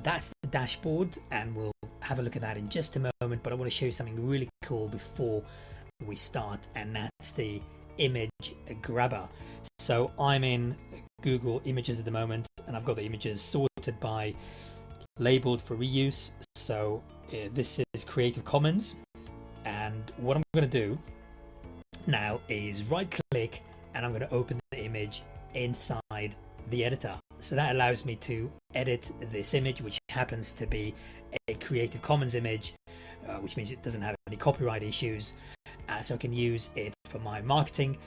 that's the dashboard, and we'll have a look at that in just a moment, but I want to show you something really cool before we start, and that's the image grabber. So I'm in Google Images at the moment, and I've got the images sorted by labeled for reuse. So this is Creative Commons, and what I'm going to do now is right click, and I'm going to open the image inside the editor. So that allows me to edit this image, which happens to be a Creative Commons image, which means it doesn't have any copyright issues. So I can use it for my marketing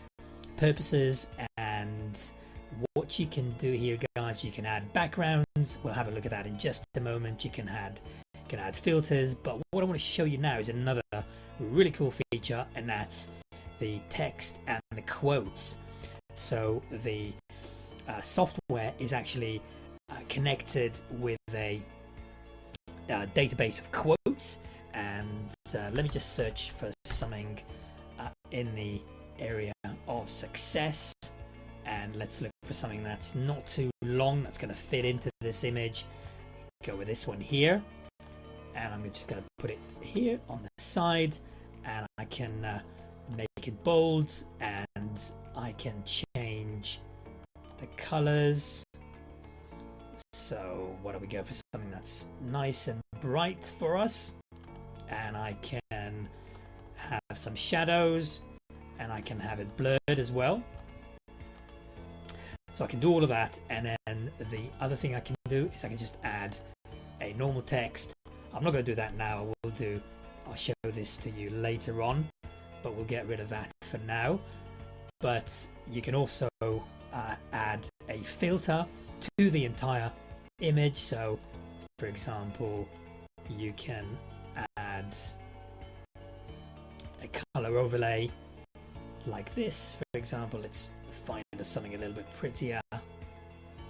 purposes. And what you can do here, guys, you can add backgrounds. We'll have a look at that in just a moment. You can add filters, but what I want to show you now is another really cool feature, and that's the text and the quotes. So the software is actually connected with a database of quotes, and let me just search for something in the area of success, and let's look for something that's not too long, that's going to fit into this image. Go with this one here, and I'm just going to put it here on the side, and I can make it bold, and I can change the colors. So what do we go for? Something that's nice and bright for us, and I can have some shadows, and I can have it blurred as well. So I can do all of that, and then the other thing I can do is I can just add a normal text. I'm not going to do that now. I'll show this to you later on, but we'll get rid of that for now. But you can also add a filter to the entire image. So for example, you can add a color overlay like this. For example, let's find something a little bit prettier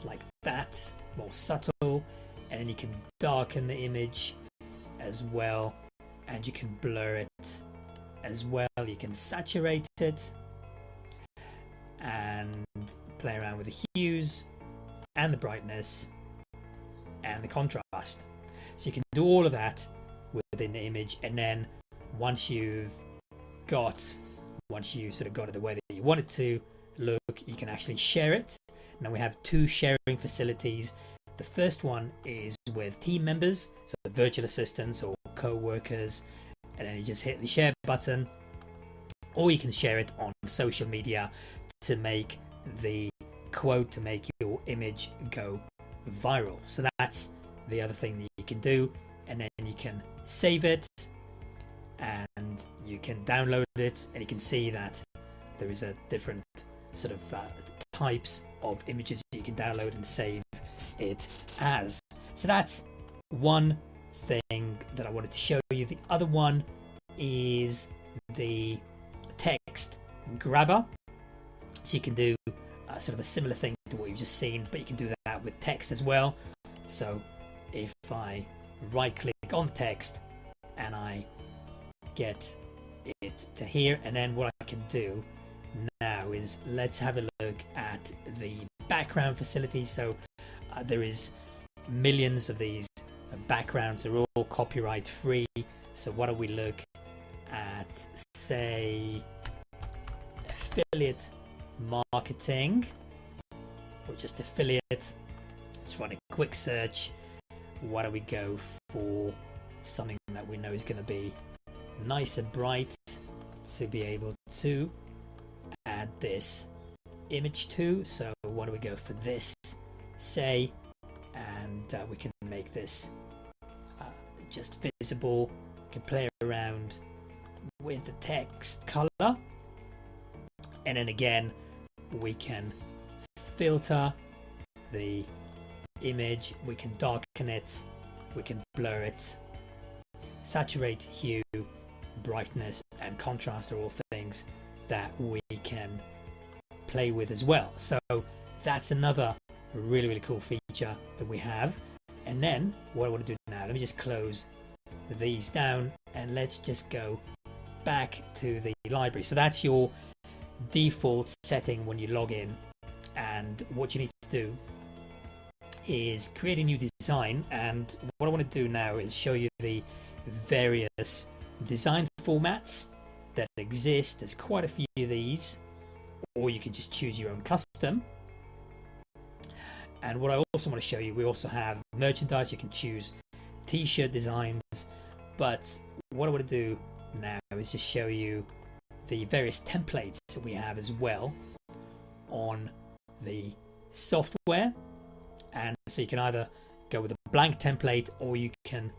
like that, more subtle, and then you can darken the image as well, and you can blur it as well. You can saturate it and play around with the hues and the brightness and the contrast. So you can do all of that within the image, and then once you sort of got it the way that you want it to look, you can actually share it. Now we have two sharing facilities. The first one is with team members, so the virtual assistants or co-workers, and then you just hit the share button, or you can share it on social media to make the quote, to make your image go viral. So that's the other thing that you can do, and then you can save it and you can download it, and you can see that there is a different sort of types of images you can download and save it as. So that's one thing that I wanted to show you. The other one is the text grabber. So you can do sort of a similar thing to what you've just seen, but you can do that with text as well. So if I right click on the text and I get it to here, and then what I can do now is let's have a look at the background facilities. So there is millions of these backgrounds. They're all copyright free. So why don't we look at, say, affiliate marketing, or just affiliate. Let's run a quick search. Why don't we go for something that we know is going to be nice and bright to be able to add this image to. So why don't we go for this, say, and we can make this just visible. We can play around with the text color, and then again we can filter the image, we can darken it, we can blur it, saturate, hue, brightness and contrast are all things that we can play with as well. So that's another really cool feature that we have. And then what I want to do now, let me just close these down and let's just go back to the library. So that's your default setting when you log in, and what you need to do is create a new design, and what I want to do now is show you the various design formats that exist. There's quite a few of these, or you can just choose your own custom. And what I also want to show you, we also have merchandise. You can choose t-shirt designs, but what I want to do now is just show you the various templates that we have as well on the software. And so you can either go with a blank template, or you can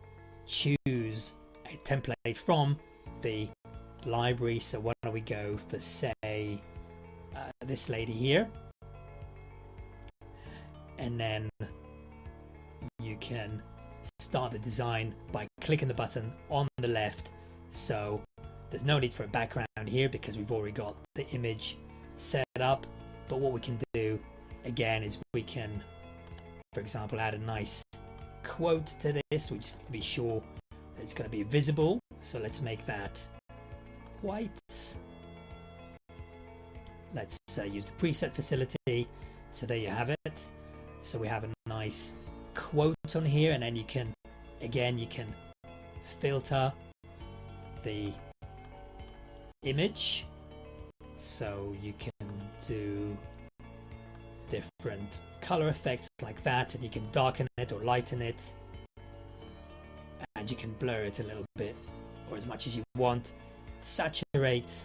choose a template from the library. So why don't we go for, say, this lady here, and then you can start the design by clicking the button on the left. So there's no need for a background here because we've already got the image set up. But what we can do again is we can, for example, add a nice quote to this. We just have to be sure that it's going to be visible. So let's make that white. Let's use the preset facility. So there you have it. So we have a nice quote on here, and then you can, again, you can filter the image. So you can do different color effects like that, and you can darken it or lighten it, and you can blur it a little bit or as much as you want, saturate,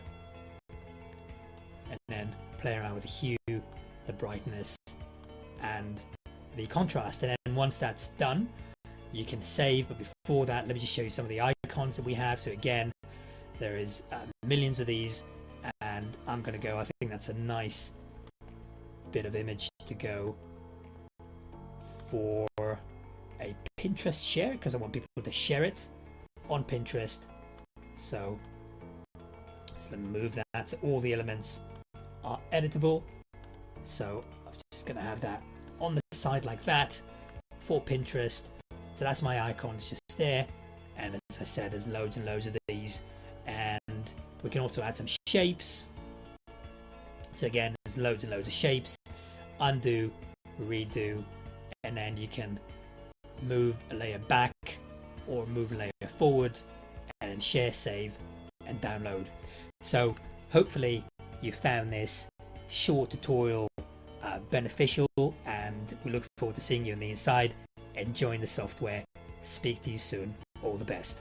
and then play around with the hue, the brightness, and the contrast. And then once that's done, you can save. But before that, let me just show you some of the icons that we have. So again, there is millions of these, and I'm going to go, I think that's a nice bit of image to go for a Pinterest share, because I want people to share it on Pinterest. So let me move that. So all the elements are editable. So I'm just going to have that on the side like that for Pinterest. So that's my icons just there. And as I said, there's loads and loads of these. And we can also add some shapes. So again, there's loads and loads of shapes. Undo, redo, and then you can move a layer back or move a layer forward, and then share, save, and download. So hopefully you found this short tutorial beneficial, and we look forward to seeing you on the inside, enjoying the software. Speak to you soon. All the best.